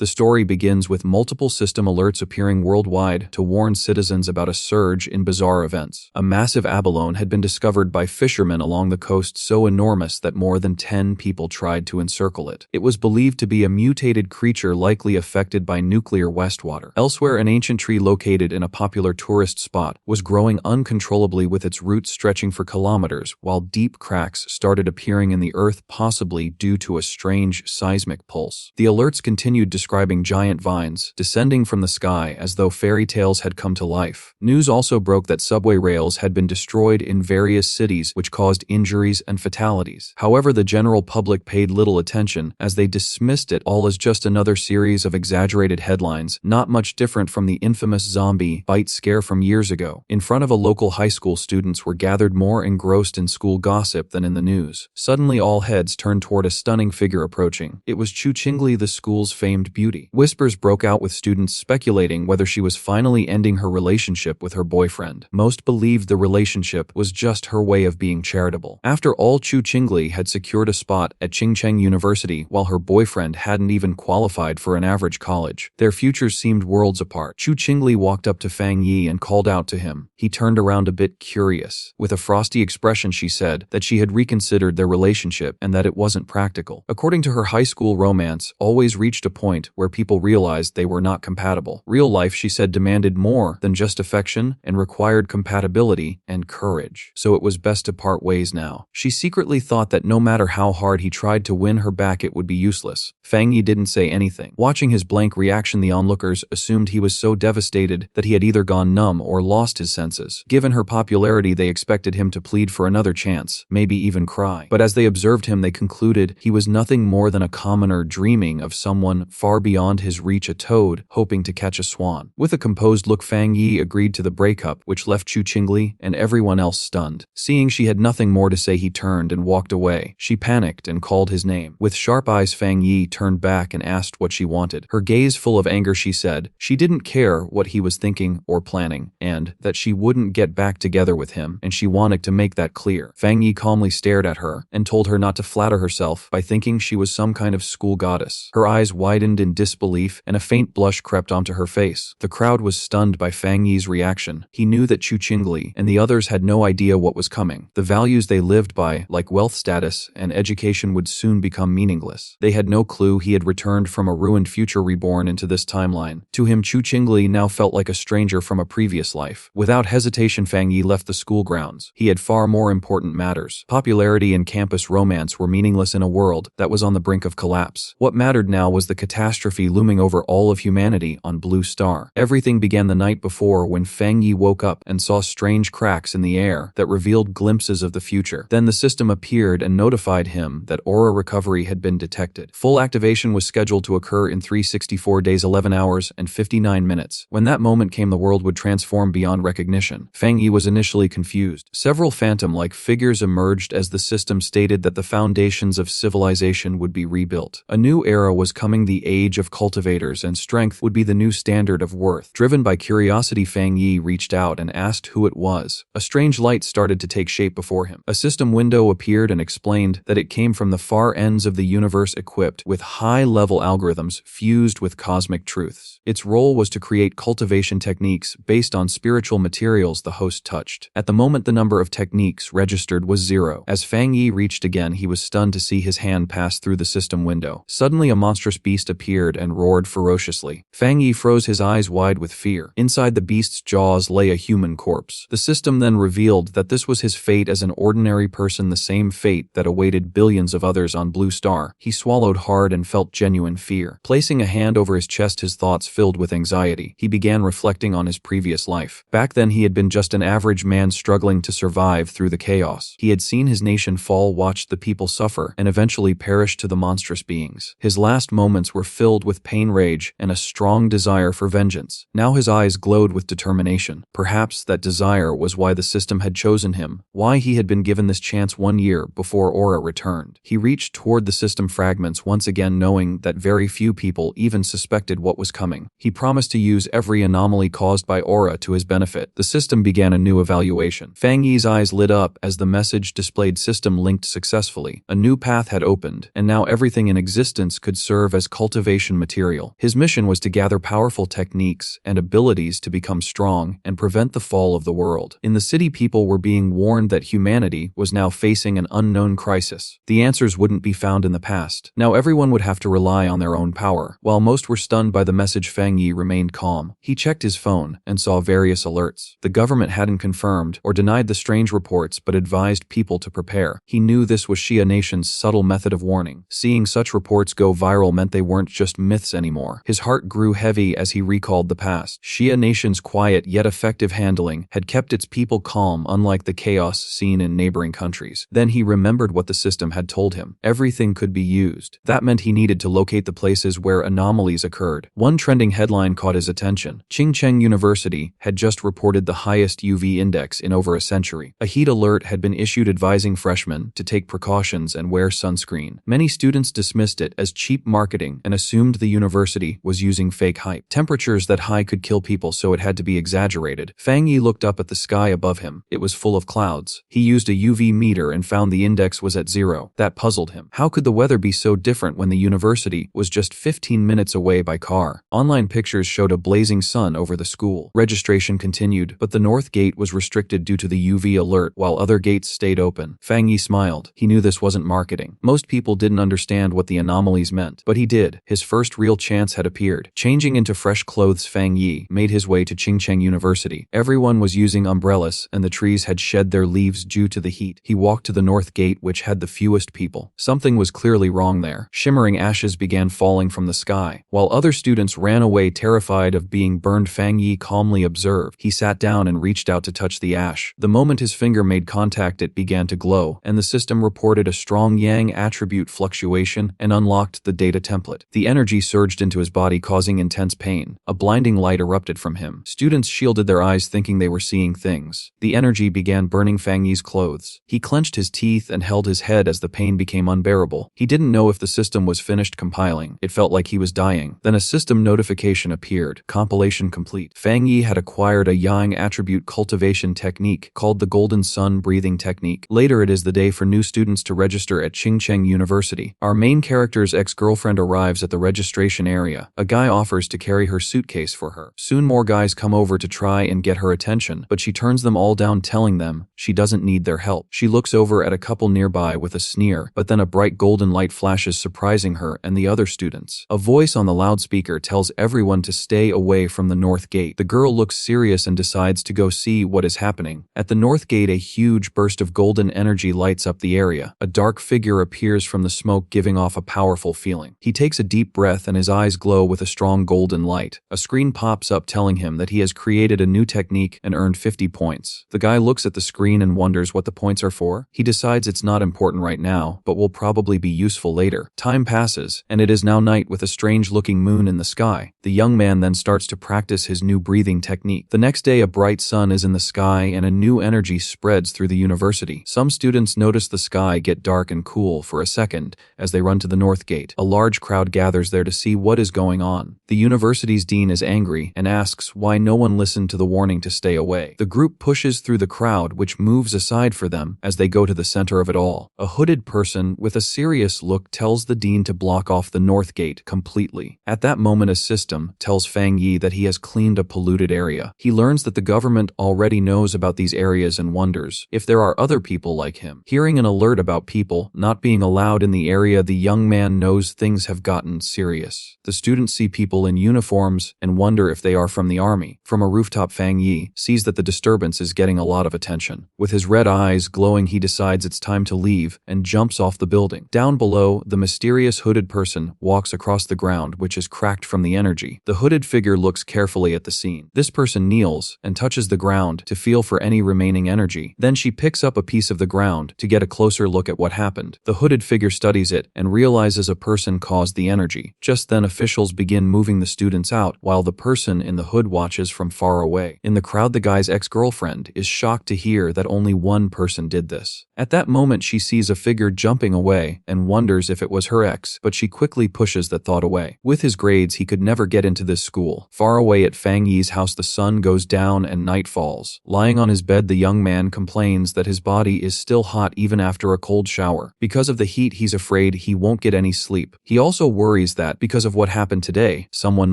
The story begins with multiple system alerts appearing worldwide to warn citizens about a surge in bizarre events. A massive abalone had been discovered by fishermen along the coast, so enormous that more than 10 people tried to encircle it. It was believed to be a mutated creature likely affected by nuclear wastewater. Elsewhere, an ancient tree located in a popular tourist spot was growing uncontrollably with its roots stretching for kilometers, while deep cracks started appearing in the earth, possibly due to a strange seismic pulse. The alerts continued describing giant vines descending from the sky as though fairy tales had come to life. News also broke that subway rails had been destroyed in various cities, which caused injuries and fatalities. However, the general public paid little attention, as they dismissed it all as just another series of exaggerated headlines, not much different from the infamous zombie bite scare from years ago. In front of a local high school, students were gathered more engrossed in school gossip than in the news. Suddenly, all heads turned toward a stunning figure approaching. It was Chu Qingli, the school's famed beauty. Whispers broke out, with students speculating whether she was finally ending her relationship with her boyfriend. Most believed the relationship was just her way of being charitable. After all, Chu Qingli had secured a spot at Qingcheng University while her boyfriend hadn't even qualified for an average college. Their futures seemed worlds apart. Chu Qingli walked up to Fang Yi and called out to him. He turned around a bit curious. With a frosty expression, she said that she had reconsidered their relationship and that it wasn't practical. According to her, high school romance always reached a point where people realized they were not compatible. Real life, she said, demanded more than just affection and required compatibility and courage. So it was best to part ways now. She secretly thought that no matter how hard he tried to win her back, it would be useless. Fang Yi didn't say anything. Watching his blank reaction, the onlookers assumed he was so devastated that he had either gone numb or lost his senses. Given her popularity, they expected him to plead for another chance, maybe even cry. But as they observed him, they concluded he was nothing more than a commoner dreaming of someone far beyond his reach, a toad hoping to catch a swan. With a composed look, Fang Yi agreed to the breakup, which left Chu Qingli and everyone else stunned. Seeing she had nothing more to say, he turned and walked away. She panicked and called his name. With sharp eyes, Fang Yi turned back and asked what she wanted. Her gaze full of anger, she said she didn't care what he was thinking or planning, and that she wouldn't get back together with him, and she wanted to make that clear. Fang Yi calmly stared at her and told her not to flatter herself by thinking she was some kind of school goddess. Her eyes widened in disbelief and a faint blush crept onto her face. The crowd was stunned by Fang Yi's reaction. He knew that Chu Qingli and the others had no idea what was coming. The values they lived by, like wealth, status, and education, would soon become meaningless. They had no clue he had returned from a ruined future, reborn into this timeline. To him, Chu Qingli now felt like a stranger from a previous life. Without hesitation, Fang Yi left the school grounds. He had far more important matters. Popularity and campus romance were meaningless in a world that was on the brink of collapse. What mattered now was the catastrophe looming over all of humanity on Blue Star. Everything began the night before when Fang Yi woke up and saw strange cracks in the air that revealed glimpses of the future. Then the system appeared and notified him that aura recovery had been detected. Full activation was scheduled to occur in 364 days, 11 hours, and 59 minutes. When that moment came, the world would transform beyond recognition. Fang Yi was initially confused. Several phantom-like figures emerged as the system stated that the foundations of civilization would be rebuilt. A new era was coming, the age of cultivators, and strength would be the new standard of worth. Driven by curiosity, Fang Yi reached out and asked who it was. A strange light started to take shape before him. A system window appeared and explained that it came from the far ends of the universe, equipped with high-level algorithms fused with cosmic truths. Its role was to create cultivation techniques based on spiritual materials the host touched. At the moment, the number of techniques registered was 0. As Fang Yi reached again, he was stunned to see his hand pass through the system window. Suddenly, a monstrous beast appeared and roared ferociously. Fang Yi froze, his eyes wide with fear. Inside the beast's jaws lay a human corpse. The system then revealed that this was his fate as an ordinary person, the same fate that awaited billions of others on Blue Star. He swallowed hard and felt genuine fear. Placing a hand over his chest, his thoughts filled with anxiety, he began reflecting on his previous life. Back then, he had been just an average man struggling to survive through the chaos. He had seen his nation fall, watched the people suffer, and eventually perish to the monstrous beings. His last moments were filled with pain, rage, and a strong desire for vengeance. Now his eyes glowed with determination. Perhaps that desire was why the system had chosen him, why he had been given this chance 1 year before Aura returned. He reached toward the system fragments once again, knowing that very few people even suspected what was coming. He promised to use every anomaly caused by Aura to his benefit. The system began a new evaluation. Fang Yi's eyes lit up as the message displayed "System linked successfully." A new path had opened, and now everything in existence could serve as cultivation cultivation material. His mission was to gather powerful techniques and abilities to become strong and prevent the fall of the world. In the city, people were being warned that humanity was now facing an unknown crisis. The answers wouldn't be found in the past. Now everyone would have to rely on their own power. While most were stunned by the message, Fang Yi remained calm. He checked his phone and saw various alerts. The government hadn't confirmed or denied the strange reports but advised people to prepare. He knew this was Shia Nation's subtle method of warning. Seeing such reports go viral meant they weren't just myths anymore. His heart grew heavy as he recalled the past. Shia Nation's quiet yet effective handling had kept its people calm, unlike the chaos seen in neighboring countries. Then he remembered what the system had told him. Everything could be used. That meant he needed to locate the places where anomalies occurred. One trending headline caught his attention. Qingcheng University had just reported the highest UV index in over a century. A heat alert had been issued advising freshmen to take precautions and wear sunscreen. Many students dismissed it as cheap marketing and assumed the university was using fake hype. Temperatures that high could kill people, so it had to be exaggerated. Fang Yi looked up at the sky above him. It was full of clouds. He used a UV meter and found the index was at 0. That puzzled him. How could the weather be so different when the university was just 15 minutes away by car? Online pictures showed a blazing sun over the school. Registration continued, but the north gate was restricted due to the UV alert while other gates stayed open. Fang Yi smiled. He knew this wasn't marketing. Most people didn't understand what the anomalies meant, but he did. His first real chance had appeared. Changing into fresh clothes, Fang Yi made his way to Qingcheng University. Everyone was using umbrellas, and the trees had shed their leaves due to the heat. He walked to the north gate, which had the fewest people. Something was clearly wrong there. Shimmering ashes began falling from the sky. While other students ran away terrified of being burned, Fang Yi calmly observed. He sat down and reached out to touch the ash. The moment his finger made contact, it began to glow, and the system reported a strong yang attribute fluctuation and unlocked the data template. The energy surged into his body, causing intense pain. A blinding light erupted from him. Students shielded their eyes, thinking they were seeing things. The energy began burning Fang Yi's clothes. He clenched his teeth and held his head as the pain became unbearable. He didn't know if the system was finished compiling. It felt like he was dying. Then a system notification appeared. Compilation complete. Fang Yi had acquired a yang attribute cultivation technique called the Golden Sun breathing technique. Later, it is the day for new students to register at Qingcheng University. Our main character's ex-girlfriend arrives at the registration area. A guy offers to carry her suitcase for her. Soon more guys come over to try and get her attention, but she turns them all down, telling them she doesn't need their help. She looks over at a couple nearby with a sneer, but then a bright golden light flashes, surprising her and the other students. A voice on the loudspeaker tells everyone to stay away from the north gate. The girl looks serious and decides to go see what is happening. At the north gate, a huge burst of golden energy lights up the area. A dark figure appears from the smoke, giving off a powerful feeling. He takes a deep breath and his eyes glow with a strong golden light. A screen pops up telling him that he has created a new technique and earned 50 points. The guy looks at the screen and wonders what the points are for. He decides it's not important right now, but will probably be useful later. Time passes, and it is now night with a strange-looking moon in the sky. The young man then starts to practice his new breathing technique. The next day, a bright sun is in the sky and a new energy spreads through the university. Some students notice the sky get dark and cool for a second as they run to the north gate. A large crowd gathers there to see what is going on. The university's dean is angry and asks why no one listened to the warning to stay away. The group pushes through the crowd, which moves aside for them as they go to the center of it all. A hooded person with a serious look tells the dean to block off the north gate completely. At that moment, a system tells Fang Yi that he has cleaned a polluted area. He learns that the government already knows about these areas and wonders if there are other people like him. Hearing an alert about people not being allowed in the area, the young man knows things have gotten serious. The students see people in uniforms and wonder if they are from the army. From a rooftop, Fang Yi sees that the disturbance is getting a lot of attention. With his red eyes glowing, he decides it's time to leave and jumps off the building. Down below, the mysterious hooded person walks across the ground, which is cracked from the energy. The hooded figure looks carefully at the scene. This person kneels and touches the ground to feel for any remaining energy. Then she picks up a piece of the ground to get a closer look at what happened. The hooded figure studies it and realizes a person caused the energy. Just then, officials begin moving the students out while the person in the hood watches from far away. In the crowd, the guy's ex-girlfriend is shocked to hear that only one person did this. At that moment, she sees a figure jumping away and wonders if it was her ex, but she quickly pushes that thought away. With his grades, he could never get into this school. Far away at Fang Yi's house, the sun goes down and night falls. Lying on his bed, the young man complains that his body is still hot even after a cold shower. Because of the heat, he's afraid he won't get any sleep. He also worries worries that, because of what happened today, someone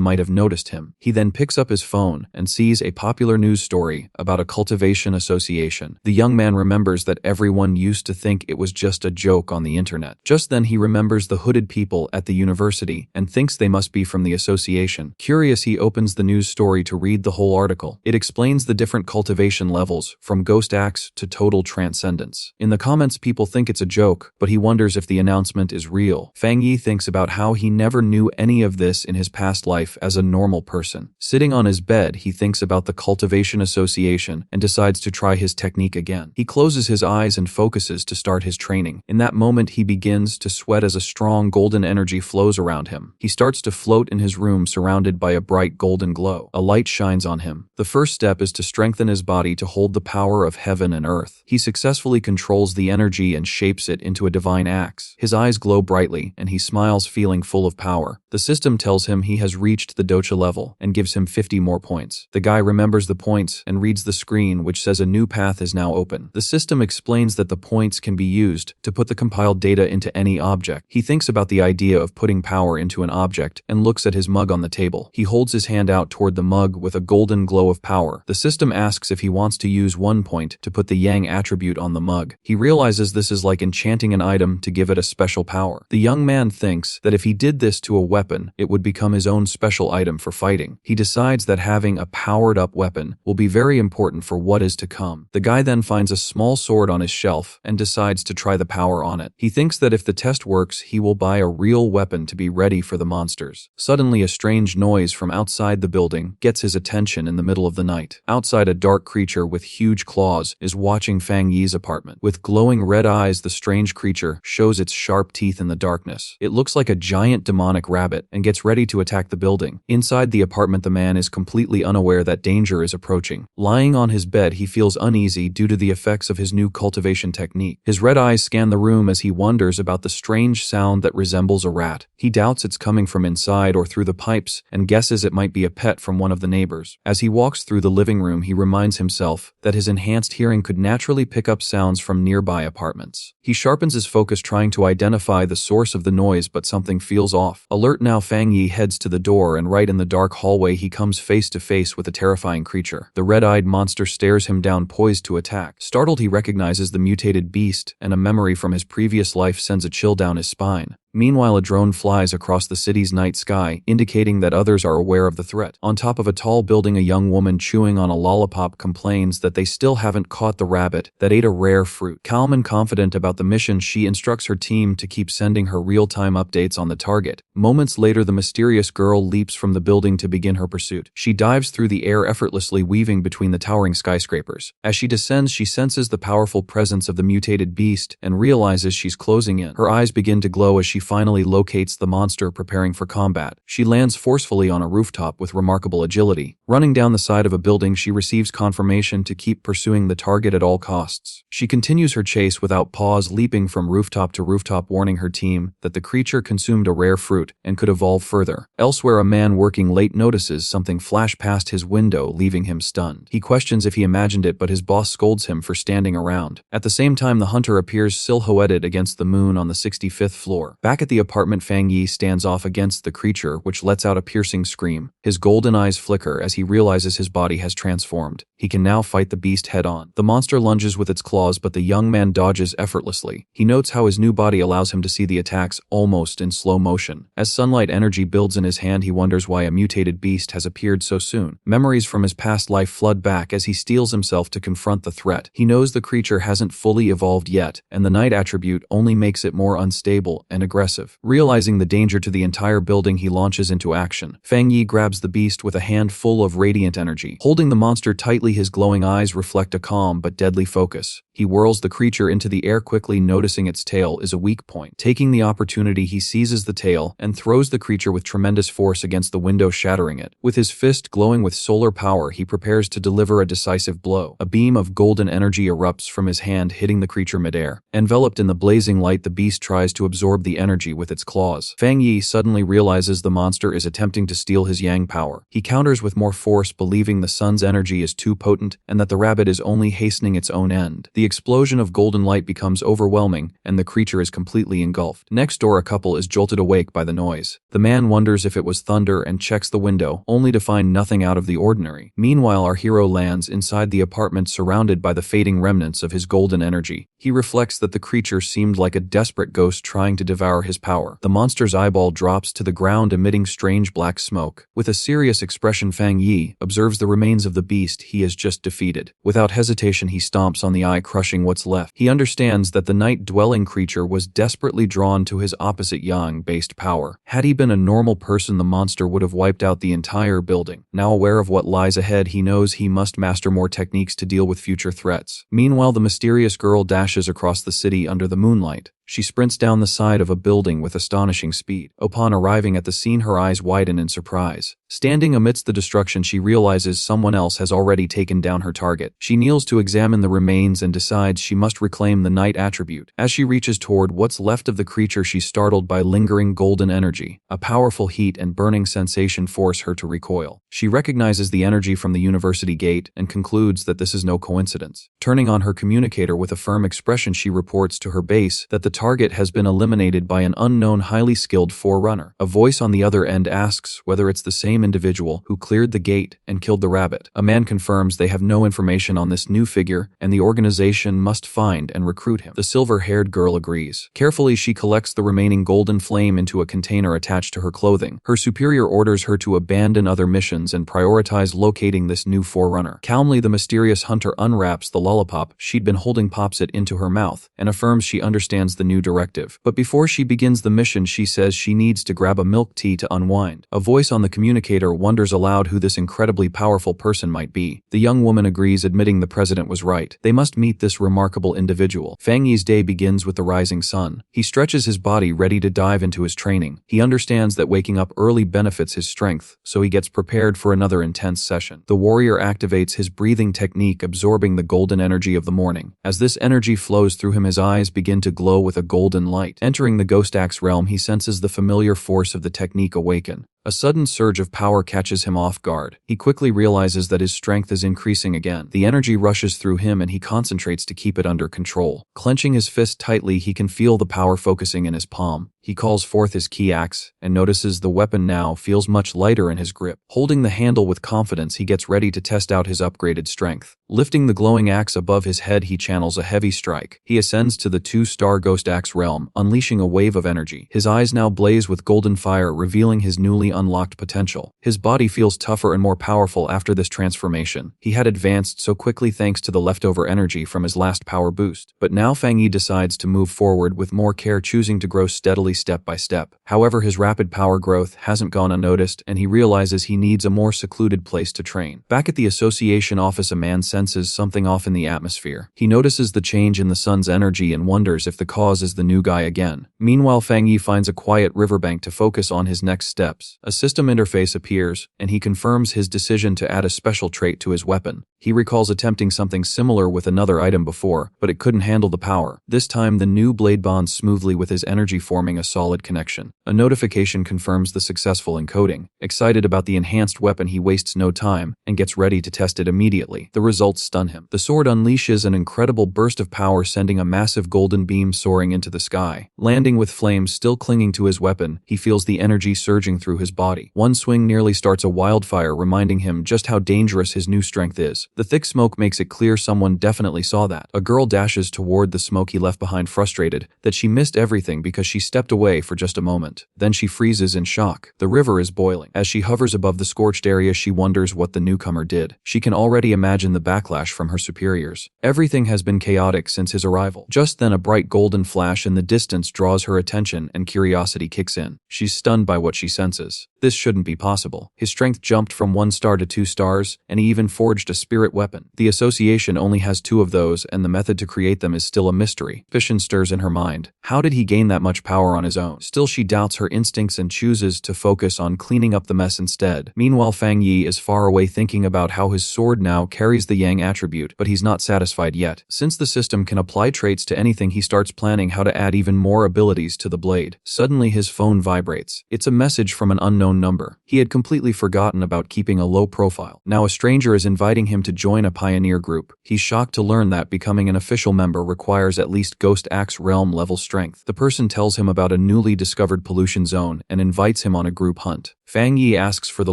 might have noticed him. He then picks up his phone and sees a popular news story about a cultivation association. The young man remembers that everyone used to think it was just a joke on the internet. Just then he remembers the hooded people at the university and thinks they must be from the association. Curious, he opens the news story to read the whole article. It explains the different cultivation levels, from ghost acts to total transcendence. In the comments, people think it's a joke, but he wonders if the announcement is real. Fang Yi thinks about how he never knew any of this in his past life as a normal person. Sitting on his bed, he thinks about the cultivation association and decides to try his technique again. He closes his eyes and focuses to start his training. In that moment, he begins to sweat as a strong golden energy flows around him. He starts to float in his room surrounded by a bright golden glow. A light shines on him. The first step is to strengthen his body to hold the power of heaven and earth. He successfully controls the energy and shapes it into a divine axe. His eyes glow brightly and he smiles, feeling full of power. The system tells him he has reached the docha level and gives him 50 more points. The guy remembers the points and reads the screen, which says a new path is now open. The system explains that the points can be used to put the compiled data into any object. He thinks about the idea of putting power into an object and looks at his mug on the table. He holds his hand out toward the mug with a golden glow of power. The system asks if he wants to use 1 point to put the yang attribute on the mug. He realizes this is like enchanting an item to give it a special power. The young man thinks that if he did this to a weapon, it would become his own special item for fighting. He decides that having a powered-up weapon will be very important for what is to come. The guy then finds a small sword on his shelf and decides to try the power on it. He thinks that if the test works, he will buy a real weapon to be ready for the monsters. Suddenly, a strange noise from outside the building gets his attention in the middle of the night. Outside, a dark creature with huge claws is watching Fang Yi's apartment. With glowing red eyes, the strange creature shows its sharp teeth in the darkness. It looks like a giant demonic rabbit and gets ready to attack the building. Inside the apartment, the man is completely unaware that danger is approaching. Lying on his bed, he feels uneasy due to the effects of his new cultivation technique. His red eyes scan the room as he wonders about the strange sound that resembles a rat. He doubts it's coming from inside or through the pipes and guesses it might be a pet from one of the neighbors. As he walks through the living room, he reminds himself that his enhanced hearing could naturally pick up sounds from nearby apartments. He sharpens his focus trying to identify the source of the noise, but something feels off. Alert now, Fang Yi heads to the door, and right in the dark hallway he comes face to face with a terrifying creature. The red-eyed monster stares him down, poised to attack. Startled, he recognizes the mutated beast, and a memory from his previous life sends a chill down his spine. Meanwhile, a drone flies across the city's night sky, indicating that others are aware of the threat. On top of a tall building, a young woman chewing on a lollipop complains that they still haven't caught the rabbit that ate a rare fruit. Calm and confident about the mission, she instructs her team to keep sending her real-time updates on the target. Moments later, the mysterious girl leaps from the building to begin her pursuit. She dives through the air, effortlessly weaving between the towering skyscrapers. As she descends, she senses the powerful presence of the mutated beast and realizes she's closing in. Her eyes begin to glow as she finally locates the monster preparing for combat. She lands forcefully on a rooftop with remarkable agility. Running down the side of a building, she receives confirmation to keep pursuing the target at all costs. She continues her chase without pause, leaping from rooftop to rooftop, warning her team that the creature consumed a rare fruit and could evolve further. Elsewhere, a man working late notices something flash past his window, leaving him stunned. He questions if he imagined it, but his boss scolds him for standing around. At the same time, the hunter appears silhouetted against the moon on the 65th floor. Back at the apartment, Fang Yi stands off against the creature, which lets out a piercing scream. His golden eyes flicker as he realizes his body has transformed. He can now fight the beast head-on. The monster lunges with its claws, but the young man dodges effortlessly. He notes how his new body allows him to see the attacks almost in slow motion. As sunlight energy builds in his hand, he wonders why a mutated beast has appeared so soon. Memories from his past life flood back as he steels himself to confront the threat. He knows the creature hasn't fully evolved yet, and the night attribute only makes it more unstable and aggressive. Realizing the danger to the entire building, he launches into action. Fang Yi grabs the beast with a hand full of radiant energy. Holding the monster tightly, his glowing eyes reflect a calm but deadly focus. He whirls the creature into the air, quickly noticing its tail is a weak point. Taking the opportunity, he seizes the tail and throws the creature with tremendous force against the window, shattering it. With his fist glowing with solar power, he prepares to deliver a decisive blow. A beam of golden energy erupts from his hand, hitting the creature midair. Enveloped in the blazing light, the beast tries to absorb the energy with its claws. Fang Yi suddenly realizes the monster is attempting to steal his yang power. He counters with more force, believing the sun's energy is too potent and that the rabbit is only hastening its own end. The explosion of golden light becomes overwhelming, and the creature is completely engulfed. Next door, a couple is jolted awake by the noise. The man wonders if it was thunder and checks the window, only to find nothing out of the ordinary. Meanwhile, our hero lands inside the apartment surrounded by the fading remnants of his golden energy. He reflects that the creature seemed like a desperate ghost trying to devour his power. The monster's eyeball drops to the ground, emitting strange black smoke. With a serious expression, Fang Yi observes the remains of the beast he has just defeated. Without hesitation, he stomps on the eye, crushing what's left. He understands that the night-dwelling creature was desperately drawn to his opposite yang-based power. Had he been a normal person, the monster would have wiped out the entire building. Now aware of what lies ahead, he knows he must master more techniques to deal with future threats. Meanwhile, the mysterious girl dashes across the city under the moonlight. She sprints down the side of a building with astonishing speed. Upon arriving at the scene, her eyes widen in surprise. Standing amidst the destruction, she realizes someone else has already taken down her target. She kneels to examine the remains and decides she must reclaim the night attribute. As she reaches toward what's left of the creature, she's startled by lingering golden energy. A powerful heat and burning sensation force her to recoil. She recognizes the energy from the university gate and concludes that this is no coincidence. Turning on her communicator with a firm expression, she reports to her base that the target has been eliminated by an unknown, highly skilled forerunner. A voice on the other end asks whether it's the same individual who cleared the gate and killed the rabbit. A man confirms they have no information on this new figure and the organization must find and recruit him. The silver-haired girl agrees. Carefully, she collects the remaining golden flame into a container attached to her clothing. Her superior orders her to abandon other missions and prioritize locating this new forerunner. Calmly, the mysterious hunter unwraps the lollipop she'd been holding, pops it into her mouth, and affirms she understands the new directive. But before she begins the mission, she says she needs to grab a milk tea to unwind. A voice on the communicator wonders aloud who this incredibly powerful person might be. The young woman agrees, admitting the president was right. They must meet this remarkable individual. Fang Yi's day begins with the rising sun. He stretches his body, ready to dive into his training. He understands that waking up early benefits his strength, so he gets prepared for another intense session. The warrior activates his breathing technique, absorbing the golden energy of the morning. As this energy flows through him, his eyes begin to glow with a golden light. Entering the Ghost Axe realm, he senses the familiar force of the technique awaken. A sudden surge of power catches him off guard. He quickly realizes that his strength is increasing again. The energy rushes through him and he concentrates to keep it under control. Clenching his fist tightly, he can feel the power focusing in his palm. He calls forth his key axe and notices the weapon now feels much lighter in his grip. Holding the handle with confidence, he gets ready to test out his upgraded strength. Lifting the glowing axe above his head, he channels a heavy strike. He ascends to the 2-star Ghost Axe realm, unleashing a wave of energy. His eyes now blaze with golden fire, revealing his newly unlocked potential. His body feels tougher and more powerful after this transformation. He had advanced so quickly thanks to the leftover energy from his last power boost. But now Fang Yi decides to move forward with more care, choosing to grow steadily step by step. However, his rapid power growth hasn't gone unnoticed, and he realizes he needs a more secluded place to train. Back at the association office, a man senses something off in the atmosphere. He notices the change in the sun's energy and wonders if the cause is the new guy again. Meanwhile, Fang Yi finds a quiet riverbank to focus on his next steps. A system interface appears, and he confirms his decision to add a special trait to his weapon. He recalls attempting something similar with another item before, but it couldn't handle the power. This time, the new blade bonds smoothly with his energy, forming a solid connection. A notification confirms the successful encoding. Excited about the enhanced weapon, he wastes no time and gets ready to test it immediately. The results stun him. The sword unleashes an incredible burst of power, sending a massive golden beam soaring into the sky. Landing with flames still clinging to his weapon, he feels the energy surging through his body. One swing nearly starts a wildfire, reminding him just how dangerous his new strength is. The thick smoke makes it clear someone definitely saw that. A girl dashes toward the smoke he left behind, frustrated that she missed everything because she stepped away for just a moment. Then she freezes in shock. The river is boiling. As she hovers above the scorched area, she wonders what the newcomer did. She can already imagine the backlash from her superiors. Everything has been chaotic since his arrival. Just then, a bright golden flash in the distance draws her attention and curiosity kicks in. She's stunned by what she senses. This shouldn't be possible. His strength jumped from 1 star to 2 stars, and he even forged a spirit weapon. The association only has 2 of those, and the method to create them is still a mystery. Suspicion stirs in her mind. How did he gain that much power on his own? Still, she doubts her instincts and chooses to focus on cleaning up the mess instead. Meanwhile, Fang Yi is far away, thinking about how his sword now carries the yang attribute, but he's not satisfied yet. Since the system can apply traits to anything, he starts planning how to add even more abilities to the blade. Suddenly, his phone vibrates. It's a message from an unknown number. He had completely forgotten about keeping a low profile. Now a stranger is inviting him to join a pioneer group. He's shocked to learn that becoming an official member requires at least Ghost Axe realm level strength. The person tells him about a newly discovered pollution zone and invites him on a group hunt. Fang Yi asks for the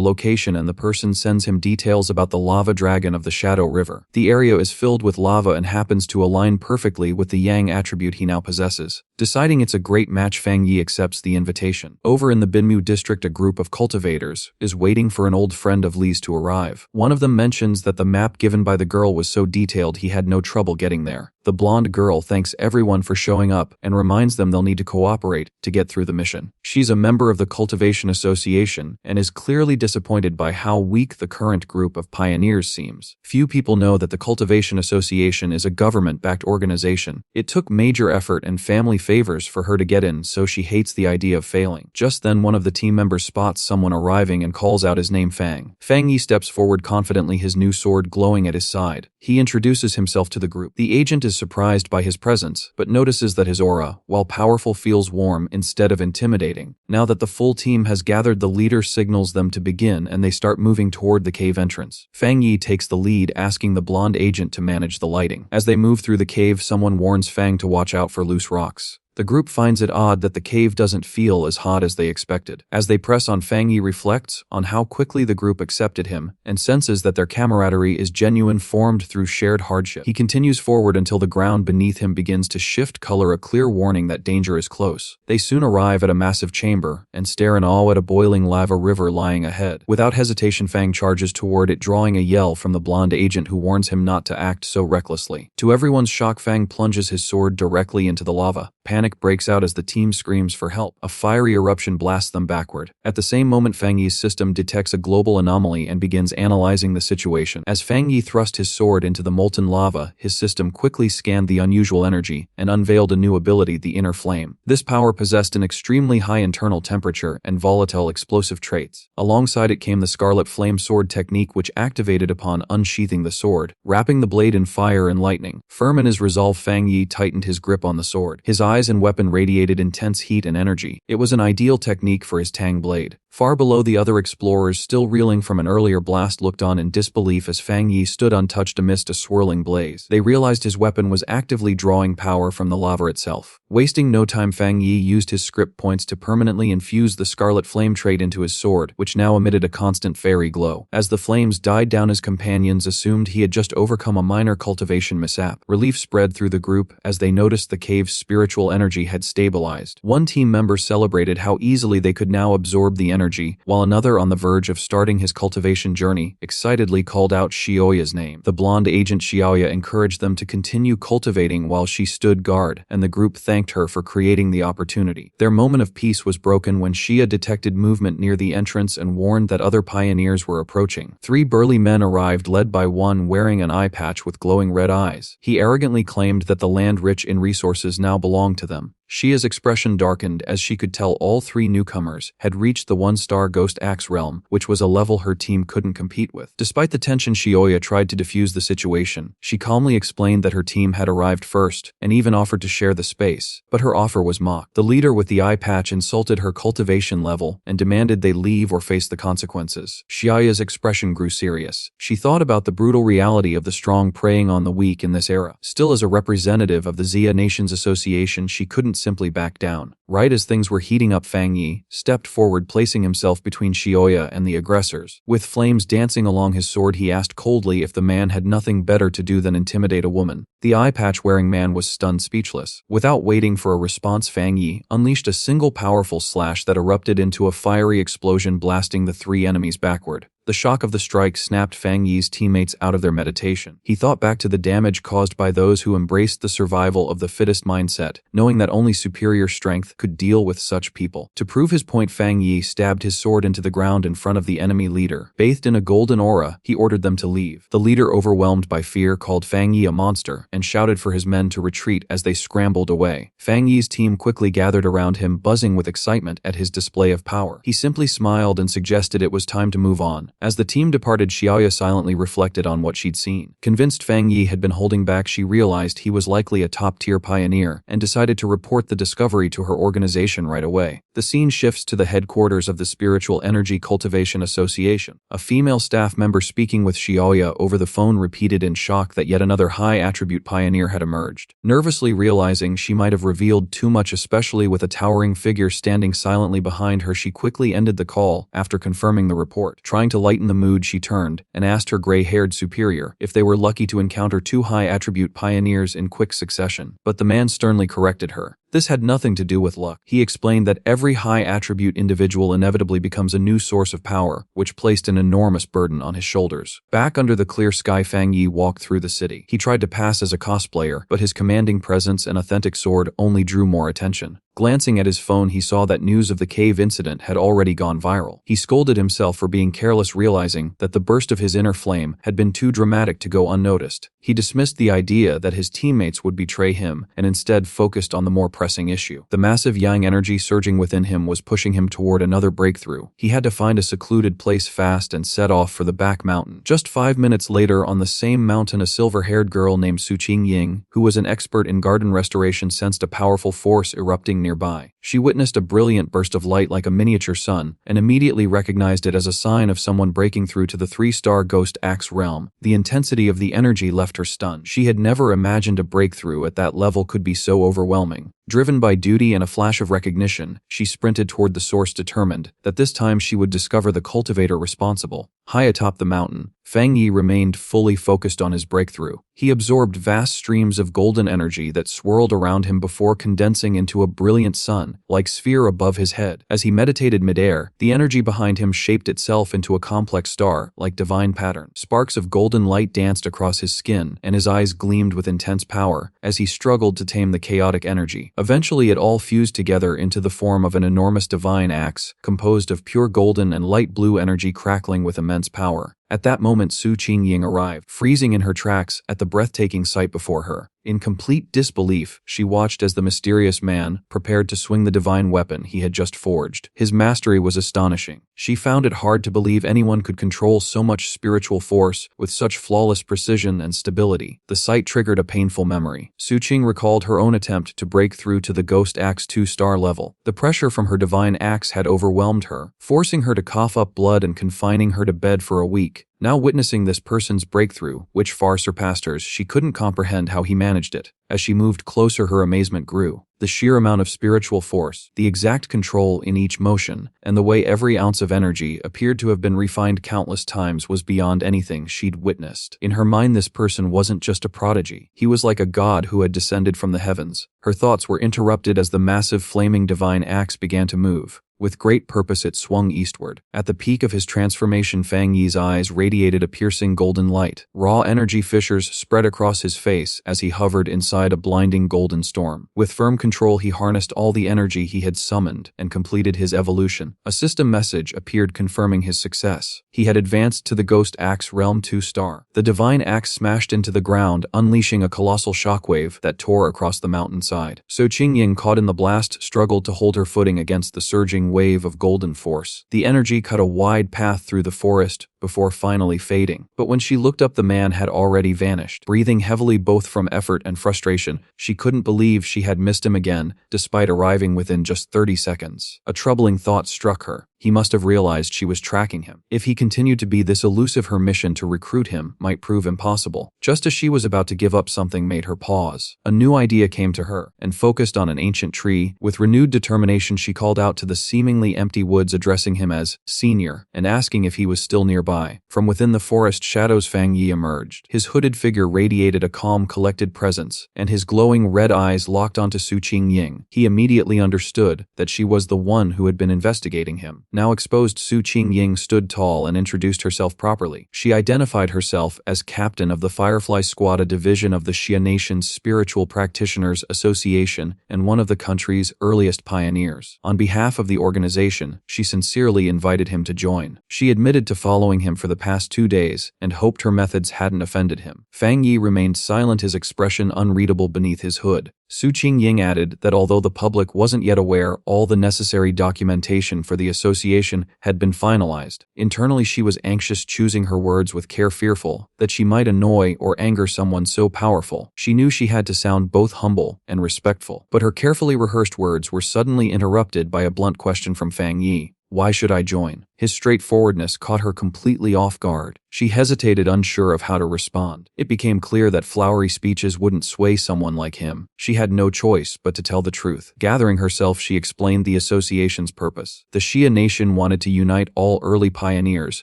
location and the person sends him details about the lava dragon of the Shadow River. The area is filled with lava and happens to align perfectly with the Yang attribute he now possesses. Deciding it's a great match, Fang Yi accepts the invitation. Over in the Binmu district, a group of cultivators is waiting for an old friend of Li's to arrive. One of them mentions that the map given by the girl was so detailed he had no trouble getting there. The blonde girl thanks everyone for showing up and reminds them they'll need to cooperate to get through the mission. She's a member of the Cultivation Association and is clearly disappointed by how weak the current group of pioneers seems. Few people know that the Cultivation Association is a government-backed organization. It took major effort and family favors for her to get in, so she hates the idea of failing. Just then, one of the team members spots someone arriving and calls out his name, Fang. Fang Yi steps forward confidently, his new sword glowing at his side. He introduces himself to the group. The agent is surprised by his presence, but notices that his aura, while powerful, feels warm instead of intimidating. Now that the full team has gathered, the leader signals them to begin and they start moving toward the cave entrance. Fang Yi takes the lead, asking the blonde agent to manage the lighting. As they move through the cave, someone warns Fang to watch out for loose rocks. The group finds it odd that the cave doesn't feel as hot as they expected. As they press on, Fang Yi reflects on how quickly the group accepted him and senses that their camaraderie is genuine, formed through shared hardship. He continues forward until the ground beneath him begins to shift color, a clear warning that danger is close. They soon arrive at a massive chamber and stare in awe at a boiling lava river lying ahead. Without hesitation, Fang charges toward it, drawing a yell from the blonde agent who warns him not to act so recklessly. To everyone's shock, Fang plunges his sword directly into the lava. Panic breaks out as the team screams for help. A fiery eruption blasts them backward. At the same moment, Fang Yi's system detects a global anomaly and begins analyzing the situation. As Fang Yi thrust his sword into the molten lava, his system quickly scanned the unusual energy and unveiled a new ability, the Inner Flame. This power possessed an extremely high internal temperature and volatile explosive traits. Alongside it came the Scarlet Flame sword technique, which activated upon unsheathing the sword, wrapping the blade in fire and lightning. Firm in his resolve, Fang Yi tightened his grip on the sword. His eyes and weapon radiated intense heat and energy. It was an ideal technique for his Tang blade. Far below, the other explorers, still reeling from an earlier blast, looked on in disbelief as Fang Yi stood untouched amidst a swirling blaze. They realized his weapon was actively drawing power from the lava itself. Wasting no time, Fang Yi used his script points to permanently infuse the Scarlet Flame trait into his sword, which now emitted a constant fairy glow. As the flames died down, his companions assumed he had just overcome a minor cultivation mishap. Relief spread through the group as they noticed the cave's spiritual energy had stabilized. One team member celebrated how easily they could now absorb the energy, while another, on the verge of starting his cultivation journey, excitedly called out Xiaoya's name. The blonde agent Xiaoya encouraged them to continue cultivating while she stood guard, and the group thanked her for creating the opportunity. Their moment of peace was broken when Xia detected movement near the entrance and warned that other pioneers were approaching. 3 burly men arrived, led by one wearing an eye patch with glowing red eyes. He arrogantly claimed that the land rich in resources now belonged to them. Xia's expression darkened as she could tell all 3 newcomers had reached the 1-star Ghost Axe realm, which was a level her team couldn't compete with. Despite the tension, Xiaoya tried to defuse the situation. She calmly explained that her team had arrived first and even offered to share the space, but her offer was mocked. The leader with the eye patch insulted her cultivation level and demanded they leave or face the consequences. Xiaoya's expression grew serious. She thought about the brutal reality of the strong preying on the weak in this era. Still, as a representative of the Xia Nations Association, she couldn't simply back down. Right as things were heating up, Fang Yi stepped forward, placing himself between Xiaoya and the aggressors. With flames dancing along his sword, he asked coldly if the man had nothing better to do than intimidate a woman. The eye patch-wearing man was stunned speechless. Without waiting for a response, Fang Yi unleashed a single powerful slash that erupted into a fiery explosion, blasting the 3 enemies backward. The shock of the strike snapped Fang Yi's teammates out of their meditation. He thought back to the damage caused by those who embraced the survival of the fittest mindset, knowing that only superior strength could deal with such people. To prove his point, Fang Yi stabbed his sword into the ground in front of the enemy leader. Bathed in a golden aura, he ordered them to leave. The leader, overwhelmed by fear, called Fang Yi a monster and shouted for his men to retreat as they scrambled away. Fang Yi's team quickly gathered around him, buzzing with excitement at his display of power. He simply smiled and suggested it was time to move on. As the team departed, Xiaoya silently reflected on what she'd seen. Convinced Fang Yi had been holding back, she realized he was likely a top-tier pioneer and decided to report the discovery to her organization right away. The scene shifts to the headquarters of the Spiritual Energy Cultivation Association. A female staff member speaking with Xiaoya over the phone repeated in shock that yet another high-attribute pioneer had emerged. Nervously realizing she might have revealed too much, especially with a towering figure standing silently behind her, she quickly ended the call after confirming the report. Trying to lighten the mood, she turned and asked her gray-haired superior if they were lucky to encounter two high-attribute pioneers in quick succession. But the man sternly corrected her. This had nothing to do with luck. He explained that every high-attribute individual inevitably becomes a new source of power, which placed an enormous burden on his shoulders. Back under the clear sky, Fang Yi walked through the city. He tried to pass as a cosplayer, but his commanding presence and authentic sword only drew more attention. Glancing at his phone, he saw that news of the cave incident had already gone viral. He scolded himself for being careless, realizing that the burst of his inner flame had been too dramatic to go unnoticed. He dismissed the idea that his teammates would betray him and instead focused on the more pressing issue. The massive yang energy surging within him was pushing him toward another breakthrough. He had to find a secluded place fast and set off for the back mountain. Just 5 minutes later, on the same mountain, a silver-haired girl named Su Qingying, who was an expert in garden restoration, sensed a powerful force erupting nearby. She witnessed a brilliant burst of light like a miniature sun and immediately recognized it as a sign of someone breaking through to the 3-star Ghost Axe realm. The intensity of the energy left her stunned. She had never imagined a breakthrough at that level could be so overwhelming. Driven by duty and a flash of recognition, she sprinted toward the source, determined that this time she would discover the cultivator responsible. High atop the mountain, Fang Yi remained fully focused on his breakthrough. He absorbed vast streams of golden energy that swirled around him before condensing into a brilliant sun-like sphere above his head. As he meditated midair, the energy behind him shaped itself into a complex star-like divine pattern. Sparks of golden light danced across his skin, and his eyes gleamed with intense power as he struggled to tame the chaotic energy. Eventually, it all fused together into the form of an enormous divine axe, composed of pure golden and light blue energy crackling with immense power. At that moment, Su Qingying arrived, freezing in her tracks at the breathtaking sight before her. In complete disbelief, she watched as the mysterious man prepared to swing the divine weapon he had just forged. His mastery was astonishing. She found it hard to believe anyone could control so much spiritual force with such flawless precision and stability. The sight triggered a painful memory. Su Qing recalled her own attempt to break through to the Ghost Axe 2-star level. The pressure from her divine axe had overwhelmed her, forcing her to cough up blood and confining her to bed for a week. Now witnessing this person's breakthrough, which far surpassed hers, she couldn't comprehend how he managed it. As she moved closer, her amazement grew. The sheer amount of spiritual force, the exact control in each motion, and the way every ounce of energy appeared to have been refined countless times was beyond anything she'd witnessed. In her mind, this person wasn't just a prodigy. He was like a god who had descended from the heavens. Her thoughts were interrupted as the massive flaming divine axe began to move. With great purpose, it swung eastward. At the peak of his transformation, Fang Yi's eyes radiated a piercing golden light. Raw energy fissures spread across his face as he hovered inside a blinding golden storm. With firm control, he harnessed all the energy he had summoned and completed his evolution. A system message appeared confirming his success. He had advanced to the Ghost Axe Realm 2-star. The divine axe smashed into the ground, unleashing a colossal shockwave that tore across the mountainside. Su Qingying, caught in the blast, struggled to hold her footing against the surging wave of golden force. The energy cut a wide path through the forest before finally fading. But when she looked up, the man had already vanished. Breathing heavily both from effort and frustration, she couldn't believe she had missed him again, despite arriving within just 30 seconds. A troubling thought struck her. He must have realized she was tracking him. If he continued to be this elusive, her mission to recruit him might prove impossible. Just as she was about to give up, something made her pause. A new idea came to her, and focused on an ancient tree. With renewed determination, she called out to the seemingly empty woods, addressing him as Senior, and asking if he was still nearby. From within the forest shadows, Fang Yi emerged. His hooded figure radiated a calm, collected presence, and his glowing red eyes locked onto Su Qingying. He immediately understood that she was the one who had been investigating him. Now exposed, Su Qingying stood tall and introduced herself properly. She identified herself as captain of the Firefly Squad, a division of the Xia Nation's Spiritual Practitioners Association and one of the country's earliest pioneers. On behalf of the organization, she sincerely invited him to join. She admitted to following him for the past 2 days and hoped her methods hadn't offended him. Fang Yi remained silent, his expression unreadable beneath his hood. Su Qingying added that although the public wasn't yet aware all the necessary documentation for the association had been finalized, internally she was anxious, choosing her words with care, fearful that she might annoy or anger someone so powerful. She knew she had to sound both humble and respectful, but her carefully rehearsed words were suddenly interrupted by a blunt question from Fang Yi. Why should I join? His straightforwardness caught her completely off guard. She hesitated, unsure of how to respond. It became clear that flowery speeches wouldn't sway someone like him. She had no choice but to tell the truth. Gathering herself, she explained the association's purpose. The Shia nation wanted to unite all early pioneers,